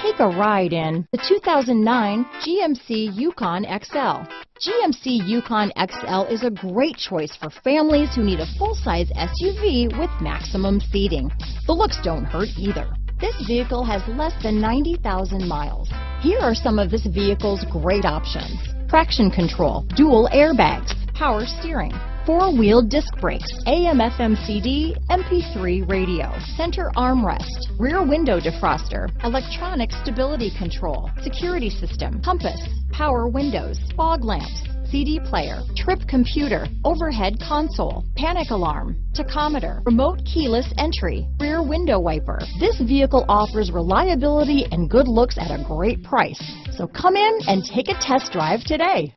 Take a ride in the 2009 GMC Yukon XL. GMC Yukon XL is a great choice for families who need a full-size SUV with maximum seating. The looks don't hurt either. This vehicle has less than 90,000 miles. Here are some of this vehicle's great options: traction control, dual airbags, power steering, four-wheel disc brakes, AM/FM CD, MP3 radio, center armrest, rear window defroster, electronic stability control, security system, compass, power windows, fog lamps, CD player, trip computer, overhead console, panic alarm, tachometer, remote keyless entry, rear window wiper. This vehicle offers reliability and good looks at a great price. So come in and take a test drive today.